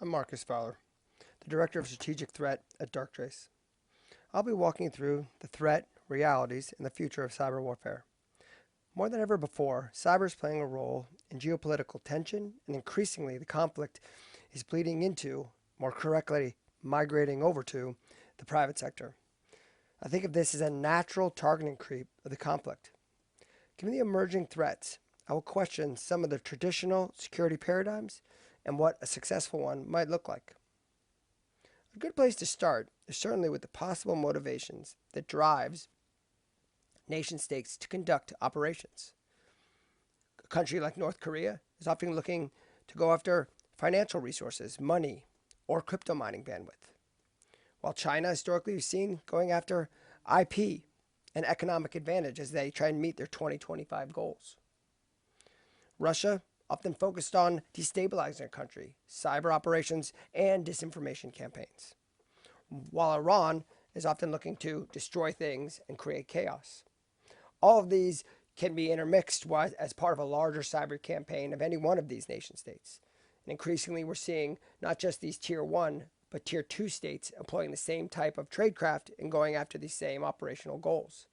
I'm Marcus Fowler, the Director of Strategic Threat at Darktrace. I'll be walking through the threat, realities, and the future of cyber warfare. More than ever before, cyber is playing a role in geopolitical tension, and increasingly the conflict is bleeding into, more correctly, migrating over to, the private sector. I think of this as a natural targeting creep of the conflict. Given the emerging threats, I will question some of the traditional security paradigms and what a successful one might look like. A good place to start is certainly with the possible motivations that drives nation states to conduct operations. A country like North Korea is often looking to go after financial resources, money, or crypto mining bandwidth, while China historically is seen going after IP and economic advantage as they try and meet their 2025 goals. Russia often focused on destabilizing their country, cyber operations, and disinformation campaigns, while Iran is often looking to destroy things and create chaos. All of these can be intermixed as part of a larger cyber campaign of any one of these nation states. And increasingly, we're seeing not just these tier 1, but tier 2 states employing the same type of tradecraft and going after these same operational goals.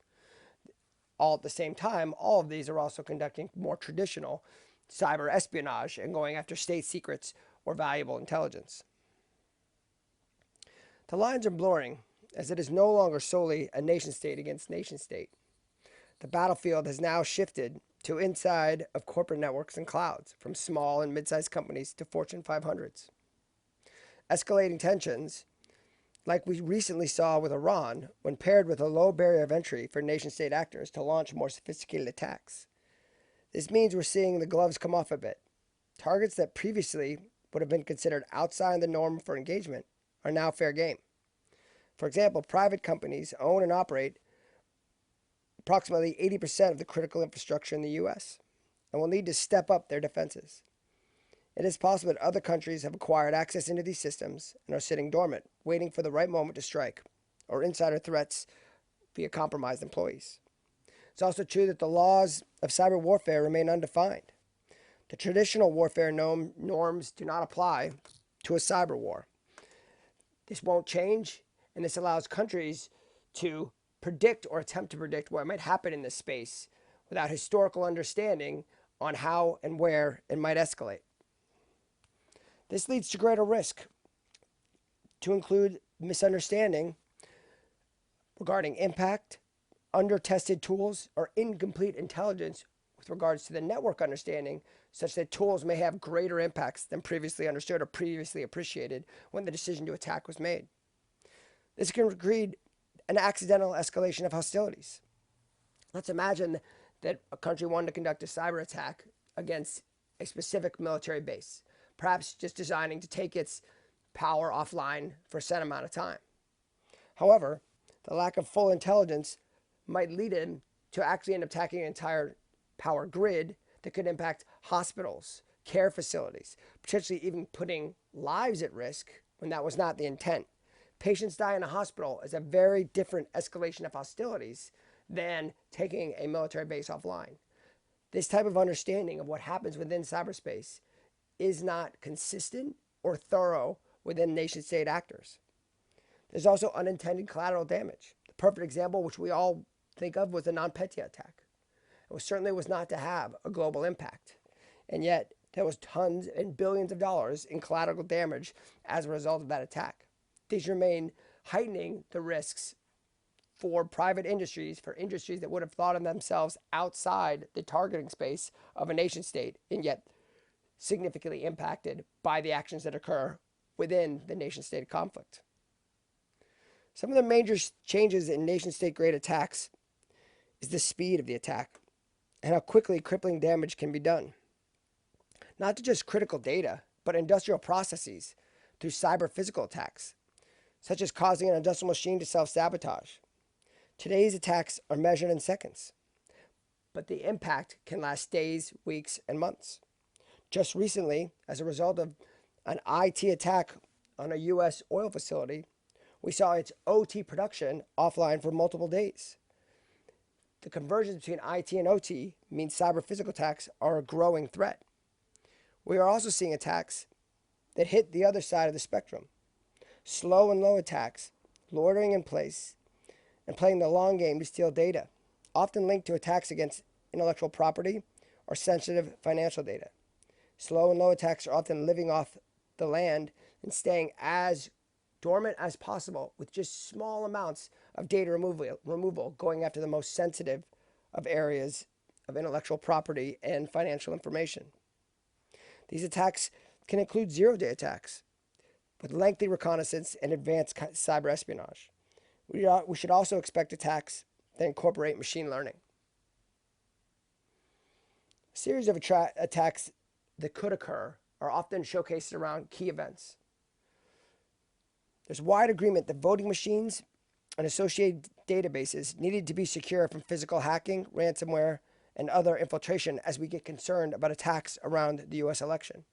All at the same time, all of these are also conducting more traditional cyber espionage and going after state secrets or valuable intelligence. The lines are blurring as it is no longer solely a nation state against nation state. The battlefield has now shifted to inside of corporate networks and clouds, from small and mid-sized companies to Fortune 500s. Escalating tensions, like we recently saw with Iran, when paired with a low barrier of entry for nation-state actors to launch more sophisticated attacks. This means we're seeing the gloves come off a bit. Targets that previously would have been considered outside the norm for engagement are now fair game. For example, private companies own and operate approximately 80% of the critical infrastructure in the U.S. and will need to step up their defenses. It is possible that other countries have acquired access into these systems and are sitting dormant, waiting for the right moment to strike, or insider threats via compromised employees. It's also true that the laws of cyber warfare remain undefined. The traditional warfare norms do not apply to a cyber war. This won't change, and this allows countries to predict or attempt to predict what might happen in this space without historical understanding on how and where it might escalate. This leads to greater risk, to include misunderstanding regarding impact, under-tested tools, or incomplete intelligence with regards to the network understanding, such that tools may have greater impacts than previously understood or previously appreciated when the decision to attack was made. This can create an accidental escalation of hostilities. Let's imagine that a country wanted to conduct a cyber attack against a specific military base, perhaps just designing to take its power offline for a set amount of time. However, the lack of full intelligence might lead him to actually end up attacking an entire power grid that could impact hospitals, care facilities, potentially even putting lives at risk when that was not the intent. Patients die in a hospital is a very different escalation of hostilities than taking a military base offline. This type of understanding of what happens within cyberspace is not consistent or thorough within nation-state actors. There's also unintended collateral damage. The perfect example, which we all think of, was the NotPetya attack. It certainly was not to have a global impact, and yet there was tons and billions of dollars in collateral damage as a result of that attack. These remain heightening the risks for private industries, for industries that would have thought of themselves outside the targeting space of a nation state, and yet significantly impacted by the actions that occur within the nation state conflict. Some of the major changes in nation state grade attacks is the speed of the attack and how quickly crippling damage can be done. Not to just critical data, but industrial processes through cyber physical attacks, such as causing an industrial machine to self-sabotage. Today's attacks are measured in seconds, but the impact can last days, weeks, and months. Just recently, as a result of an IT attack on a U.S. oil facility, we saw its OT production offline for multiple days. The convergence between IT and OT means cyber physical attacks are a growing threat. We are also seeing attacks that hit the other side of the spectrum. Slow and low attacks, loitering in place, and playing the long game to steal data, often linked to attacks against intellectual property or sensitive financial data. Slow and low attacks are often living off the land and staying as dormant as possible with just small amounts of data removal going after the most sensitive of areas of intellectual property and financial information. These attacks can include zero-day attacks with lengthy reconnaissance and advanced cyber espionage. We should also expect attacks that incorporate machine learning. A series of attacks that could occur are often showcased around key events. There's wide agreement that voting machines and associated databases needed to be secure from physical hacking, ransomware, and other infiltration as we get concerned about attacks around the US election.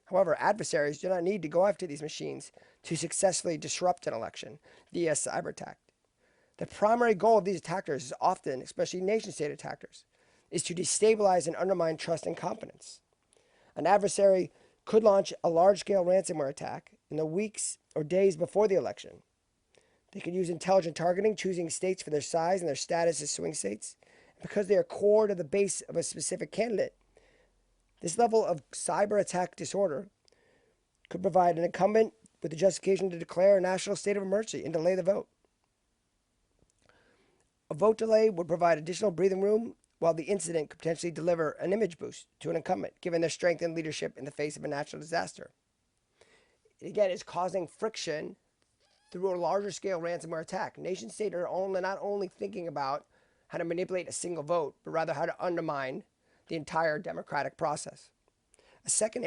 However, adversaries do not need to go after these machines to successfully disrupt an election via cyber attack. The primary goal of these attackers is often, especially nation-state attackers, is to destabilize and undermine trust and confidence. An adversary could launch a large-scale ransomware attack in the weeks or days before the election. They could use intelligent targeting, choosing states for their size and their status as swing states. And because they are core to the base of a specific candidate, this level of cyber attack disorder could provide an incumbent with the justification to declare a national state of emergency and delay the vote. A vote delay would provide additional breathing room, while the incident could potentially deliver an image boost to an incumbent, given their strength and leadership in the face of a natural disaster. It, again, is causing friction through a larger scale ransomware attack. Nation states are not only thinking about how to manipulate a single vote, but rather how to undermine the entire democratic process. A second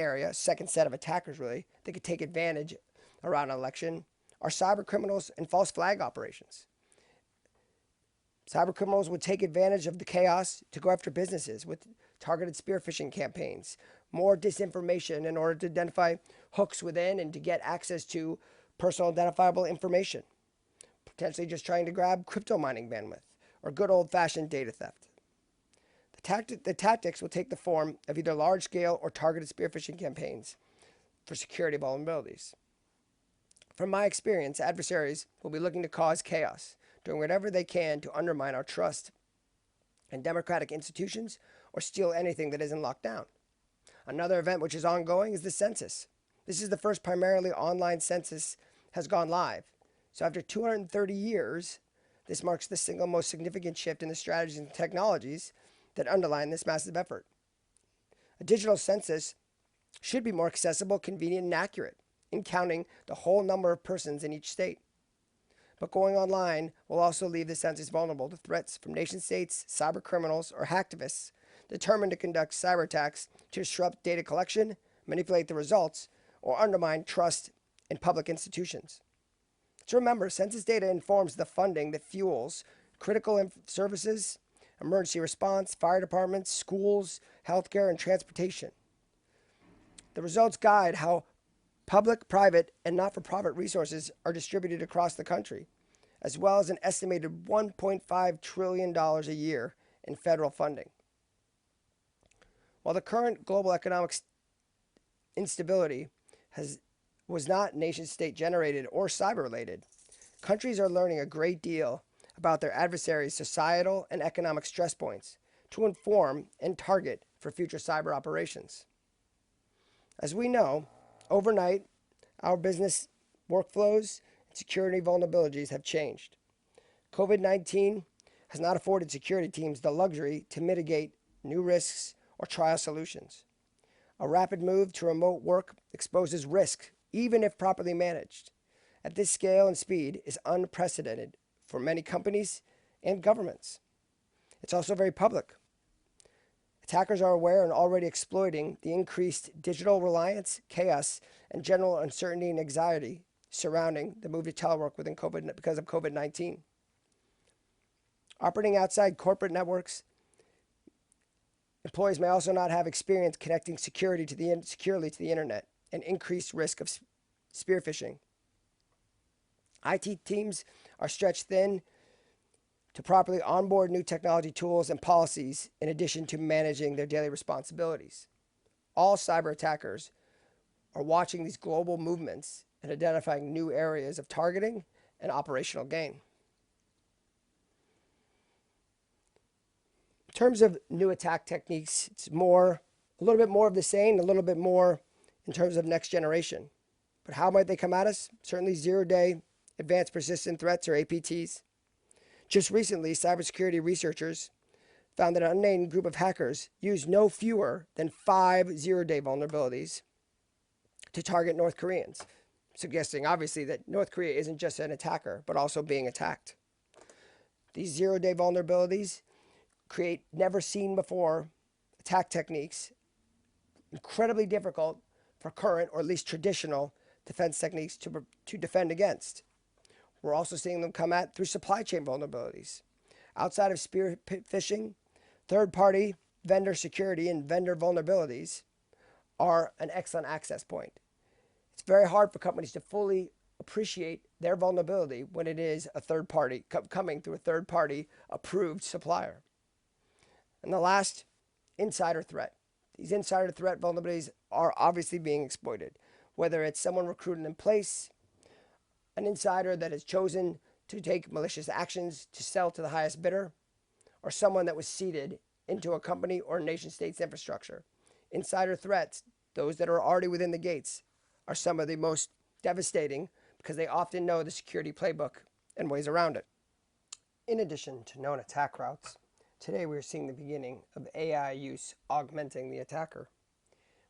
set of attackers really, that could take advantage around an election are cyber criminals and false flag operations. Cyber criminals would take advantage of the chaos to go after businesses with targeted spear phishing campaigns, more disinformation in order to identify hooks within and to get access to personal identifiable information, potentially just trying to grab crypto mining bandwidth or good old-fashioned data theft. The tactics will take the form of either large-scale or targeted spear phishing campaigns for security vulnerabilities. From my experience, adversaries will be looking to cause chaos, doing whatever they can to undermine our trust in democratic institutions or steal anything that isn't locked down. Another event which is ongoing is the census. This is the first primarily online census has gone live. So after 230 years, this marks the single most significant shift in the strategies and technologies that underline this massive effort. A digital census should be more accessible, convenient, and accurate in counting the whole number of persons in each state. But going online will also leave the census vulnerable to threats from nation-states, cyber criminals, or hacktivists determined to conduct cyber attacks to disrupt data collection, manipulate the results, or undermine trust in public institutions. To remember, census data informs the funding that fuels critical services, emergency response, fire departments, schools, healthcare, and transportation. The results guide how public, private, and not-for-profit resources are distributed across the country, as well as an estimated $1.5 trillion a year in federal funding. While the current global economic instability was not nation-state generated or cyber-related, countries are learning a great deal about their adversaries' societal and economic stress points to inform and target for future cyber operations. As we know, overnight, our business workflows and security vulnerabilities have changed. COVID-19 has not afforded security teams the luxury to mitigate new risks or trial solutions. A rapid move to remote work exposes risk, even if properly managed. At this scale and speed is unprecedented for many companies and governments. It's also very public. Attackers are aware and already exploiting the increased digital reliance, chaos, and general uncertainty and anxiety surrounding the move to telework because of COVID-19. Operating outside corporate networks, employees may also not have experience connecting securely to the internet, and increased risk of spear phishing. IT teams are stretched thin to properly onboard new technology tools and policies in addition to managing their daily responsibilities. All cyber attackers are watching these global movements and identifying new areas of targeting and operational gain. In terms of new attack techniques, it's a little bit more of the same, a little bit more in terms of next generation. But how might they come at us? Certainly zero-day advanced persistent threats, or APTs. Just recently, cybersecurity researchers found that an unnamed group of hackers used no fewer than 5 zero-day vulnerabilities to target North Koreans, suggesting obviously that North Korea isn't just an attacker, but also being attacked. These zero-day vulnerabilities create never-seen-before attack techniques, incredibly difficult for current, or at least traditional, defense techniques to defend against. We're also seeing them come at through supply chain vulnerabilities. Outside of spear phishing, third-party vendor security and vendor vulnerabilities are an excellent access point. It's very hard for companies to fully appreciate their vulnerability when it is a third party coming through a third party approved supplier. And the last, insider threat. These insider threat vulnerabilities are obviously being exploited, whether it's someone recruited in place, an insider that has chosen to take malicious actions to sell to the highest bidder, or someone that was seeded into a company or nation state's infrastructure. Insider threats, those that are already within the gates, are some of the most devastating because they often know the security playbook and ways around it. In addition to known attack routes, today we are seeing the beginning of AI use augmenting the attacker.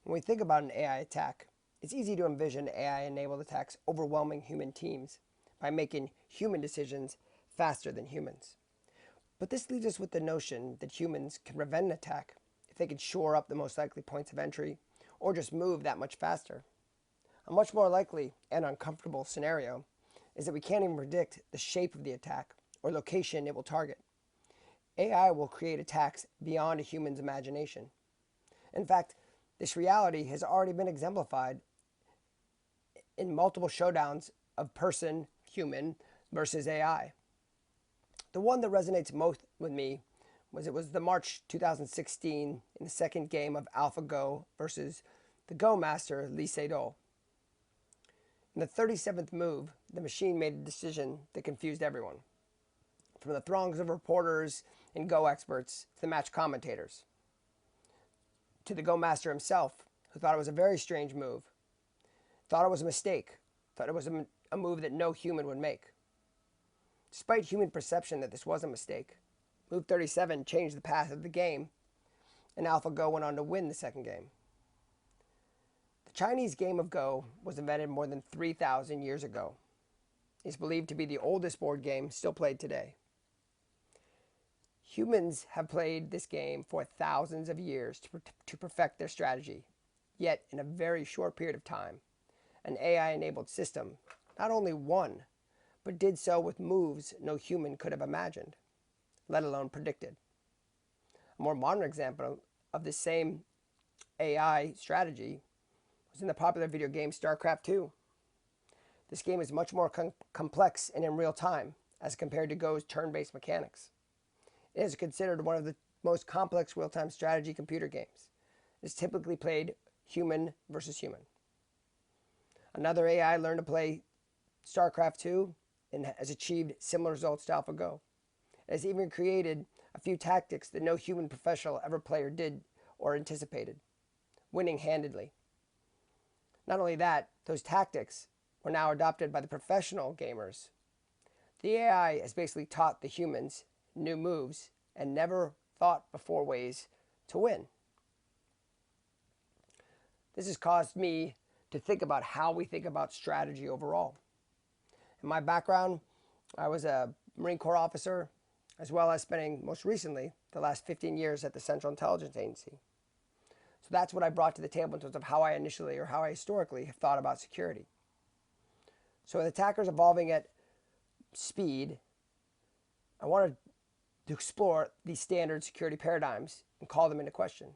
When we think about an AI attack, it's easy to envision AI-enabled attacks overwhelming human teams by making human decisions faster than humans. But this leaves us with the notion that humans can prevent an attack if they can shore up the most likely points of entry or just move that much faster. A much more likely and uncomfortable scenario is that we can't even predict the shape of the attack or location it will target. AI will create attacks beyond a human's imagination. In fact, this reality has already been exemplified in multiple showdowns of human versus AI. The one that resonates most with me was the March 2016 in the second game of AlphaGo versus the Go master Lee Sedol. In the 37th move, the machine made a decision that confused everyone, from the throngs of reporters and Go experts to the match commentators, to the Go master himself, who thought it was a very strange move, thought it was a mistake, thought it was a move that no human would make. Despite human perception that this was a mistake, move 37 changed the path of the game, and AlphaGo went on to win the second game. The Chinese game of Go was invented more than 3,000 years ago. It's believed to be the oldest board game still played today. Humans have played this game for thousands of years to perfect their strategy. Yet, in a very short period of time, an AI-enabled system not only won, but did so with moves no human could have imagined, let alone predicted. A more modern example of this same AI strategy was in the popular video game StarCraft 2. This game is much more complex and in real time as compared to Go's turn-based mechanics. It is considered one of the most complex real-time strategy computer games. It is typically played human versus human. Another AI learned to play StarCraft 2 and has achieved similar results to AlphaGo. It has even created a few tactics that no human professional ever player did or anticipated, winning handedly. Not only that, those tactics were now adopted by the professional gamers. The AI has basically taught the humans new moves and never thought before ways to win. This has caused me to think about how we think about strategy overall. In my background, I was a Marine Corps officer, as well as spending most recently the last 15 years at the Central Intelligence Agency. So that's what I brought to the table in terms of how I historically have thought about security. So with attackers evolving at speed, I wanted to explore these standard security paradigms and call them into question.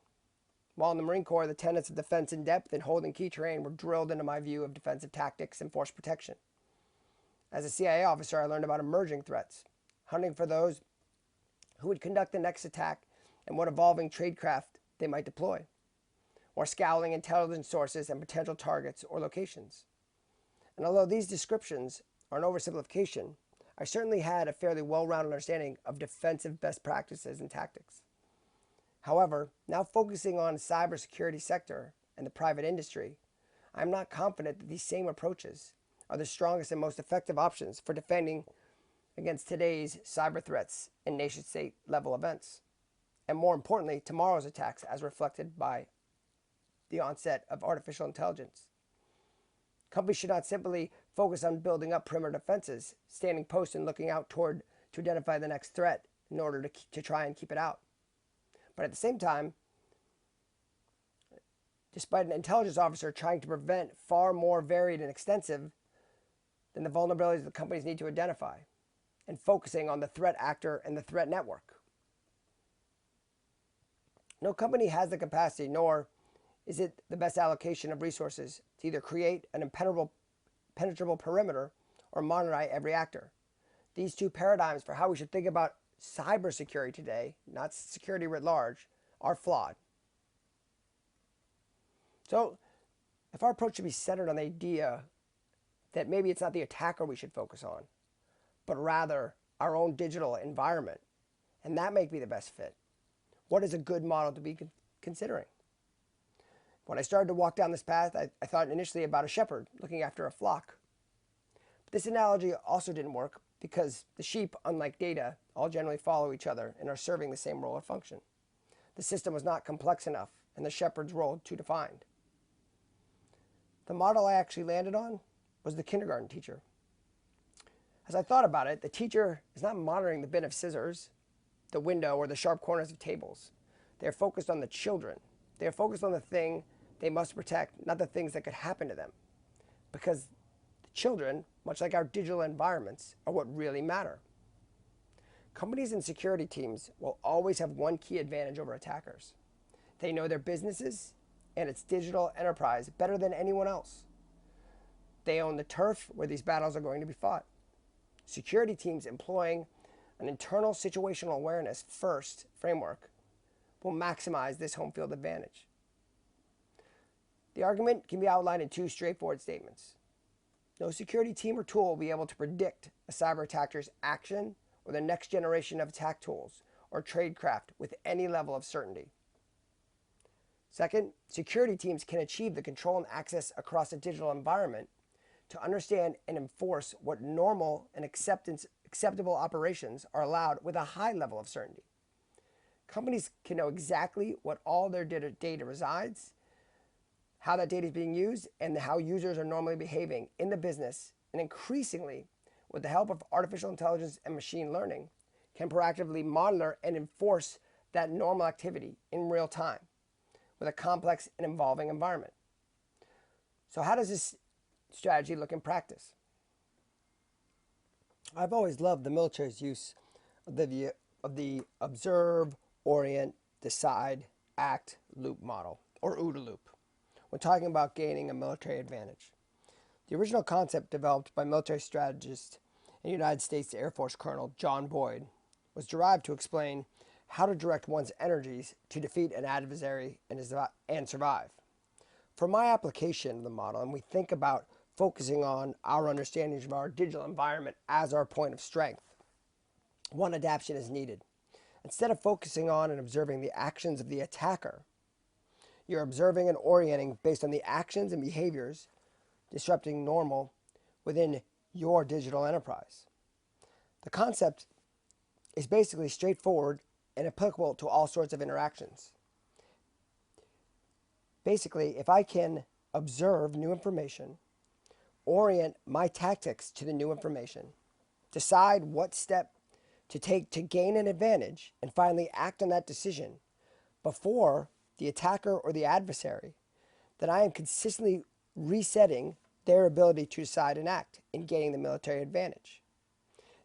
While in the Marine Corps, the tenets of defense in depth and holding key terrain were drilled into my view of defensive tactics and force protection. As a CIA officer, I learned about emerging threats, hunting for those who would conduct the next attack and what evolving tradecraft they might deploy. or scouring intelligence sources and potential targets or locations. And although these descriptions are an oversimplification, I certainly had a fairly well-rounded understanding of defensive best practices and tactics. However, now focusing on the cybersecurity sector and the private industry, I am not confident that these same approaches are the strongest and most effective options for defending against today's cyber threats and nation-state level events, and more importantly, tomorrow's attacks as reflected by the onset of artificial intelligence. Companies should not simply focus on building up perimeter defenses, standing post and looking out toward to identify the next threat in order to try and keep it out. But at the same time, despite an intelligence officer trying to prevent far more varied and extensive than the vulnerabilities that companies need to identify, and focusing on the threat actor and the threat network. No company has the capacity, nor is it the best allocation of resources to either create an impenetrable perimeter or monitor every actor. These two paradigms for how we should think about cybersecurity today, not security writ large, are flawed. So, if our approach should be centered on the idea that maybe it's not the attacker we should focus on, but rather our own digital environment, and that may be the best fit, what is a good model to be considering? When I started to walk down this path, I thought initially about a shepherd looking after a flock. But this analogy also didn't work because the sheep, unlike data, all generally follow each other and are serving the same role or function. The system was not complex enough, and the shepherd's role too defined. The model I actually landed on was the kindergarten teacher. As I thought about it, the teacher is not monitoring the bin of scissors, the window, or the sharp corners of tables. They are focused on the children. They are focused on the thing they must protect, not the things that could happen to them. Because the children, much like our digital environments, are what really matter. Companies and security teams will always have one key advantage over attackers. They know their businesses and its digital enterprise better than anyone else. They own the turf where these battles are going to be fought. Security teams employing an internal situational awareness first framework will maximize this home field advantage. The argument can be outlined in two straightforward statements. No security team or tool will be able to predict a cyber attacker's action or the next generation of attack tools or tradecraft with any level of certainty. Second, security teams can achieve the control and access across a digital environment to understand and enforce what normal and acceptable operations are allowed with a high level of certainty. Companies can know exactly what all their data resides, how that data is being used, and how users are normally behaving in the business, and increasingly, with the help of artificial intelligence and machine learning, can proactively monitor and enforce that normal activity in real time with a complex and evolving environment. So how does this strategy look in practice? I've always loved the military's use of the observe, orient, decide, act loop model, or OODA loop, when talking about gaining a military advantage. The original concept developed by military strategist and United States Air Force Colonel John Boyd was derived to explain how to direct one's energies to defeat an adversary and survive. For my application of the model, and we think about focusing on our understanding of our digital environment as our point of strength, one adaptation is needed. Instead of focusing on and observing the actions of the attacker, you're observing and orienting based on the actions and behaviors disrupting normal within your digital enterprise. The concept is basically straightforward and applicable to all sorts of interactions. Basically, if I can observe new information, orient my tactics to the new information, decide what step to take to gain an advantage, and finally act on that decision before the attacker or the adversary, then I am consistently resetting their ability to decide and act in gaining the military advantage.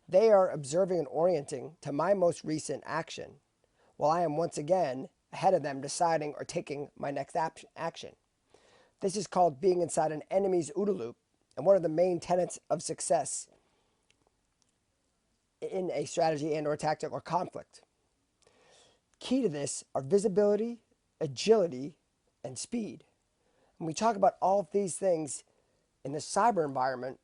They are observing and orienting to my most recent action, while I am once again ahead of them deciding or taking my next action. This is called being inside an enemy's OODA loop, and one of the main tenets of success in a strategy and or tactic or conflict. Key to this are visibility, agility, and speed. When we talk about all of these things in the cyber environment,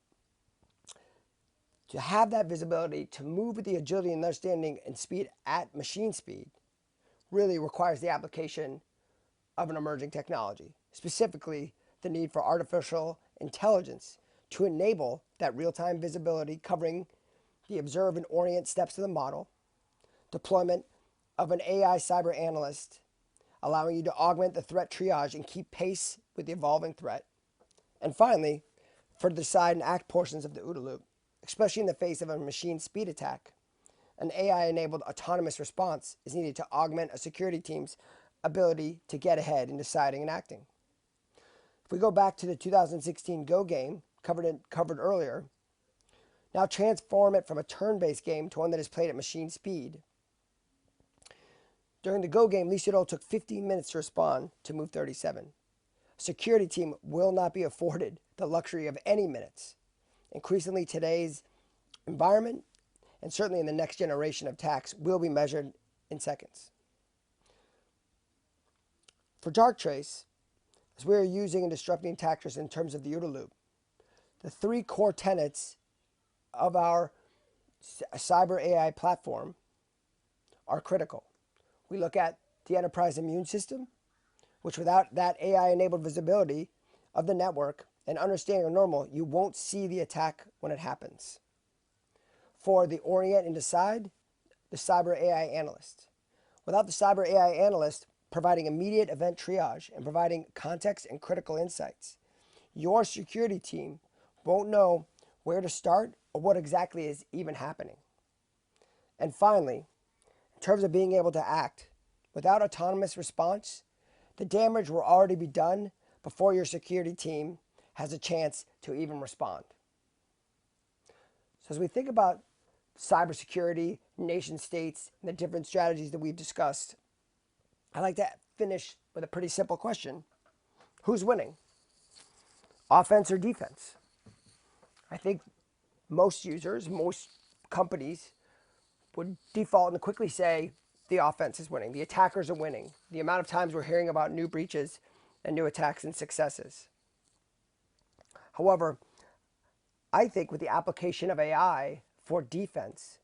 to have that visibility, to move with the agility and understanding and speed at machine speed, really requires the application of an emerging technology, specifically the need for artificial intelligence to enable that real-time visibility covering the observe and orient steps of the model, deployment of an AI cyber analyst, allowing you to augment the threat triage and keep pace with the evolving threat, and finally, for the decide and act portions of the OODA loop, especially in the face of a machine speed attack. An AI-enabled autonomous response is needed to augment a security team's ability to get ahead in deciding and acting. If we go back to the 2016 Go game, covered earlier, now transform it from a turn-based game to one that is played at machine speed. During the Go game, Lee Sedol took 15 minutes to respond to move 37. A security team will not be afforded the luxury of any minutes. Increasingly, today's environment, and certainly in the next generation of attacks, will be measured in seconds. For Darktrace, as we are using and disrupting attackers in terms of the OODA loop, the three core tenets of our cyber AI platform are critical. We look at the enterprise immune system, which without that AI-enabled visibility of the network and understanding of normal, you won't see the attack when it happens. For the orient and decide, the cyber AI analyst. Without the cyber AI analyst providing immediate event triage and providing context and critical insights, your security team won't know where to start or what exactly is even happening. And finally, in terms of being able to act, without autonomous response, the damage will already be done before your security team has a chance to even respond. So as we think about cybersecurity, nation states, and the different strategies that we've discussed, I'd like to finish with a pretty simple question. Who's winning? Offense or defense? I think most users, most companies would default and quickly say the offense is winning. The attackers are winning. The amount of times we're hearing about new breaches and new attacks and successes. However, I think with the application of AI for defense,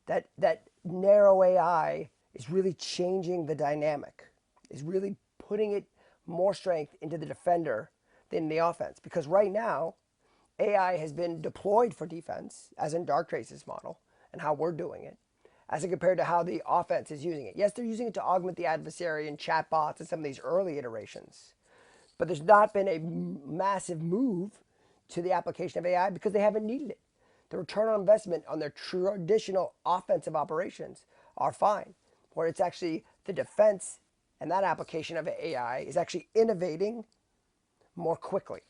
that narrow AI is really changing the dynamic, is really putting it more strength into the defender than the offense. Because right now, AI has been deployed for defense, as in Darktrace's model, and how we're doing it, as compared to how the offense is using it. Yes, they're using it to augment the adversary and chatbots and some of these early iterations. But there's not been a massive move to the application of AI because they haven't needed it. The return on investment on their traditional offensive operations are fine, where it's actually the defense and that application of AI is actually innovating more quickly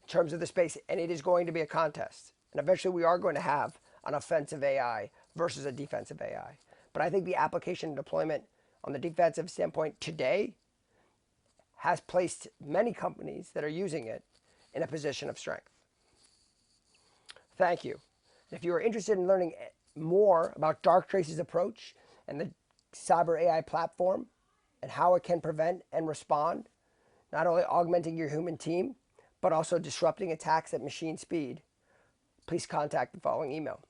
in terms of the space, and it is going to be a contest. And eventually we are going to have an offensive AI versus a defensive AI. But I think the application and deployment on the defensive standpoint today has placed many companies that are using it in a position of strength. Thank you. If you are interested in learning more about Darktrace's approach and the cyber AI platform and how it can prevent and respond, not only augmenting your human team, but also disrupting attacks at machine speed, please contact the following email.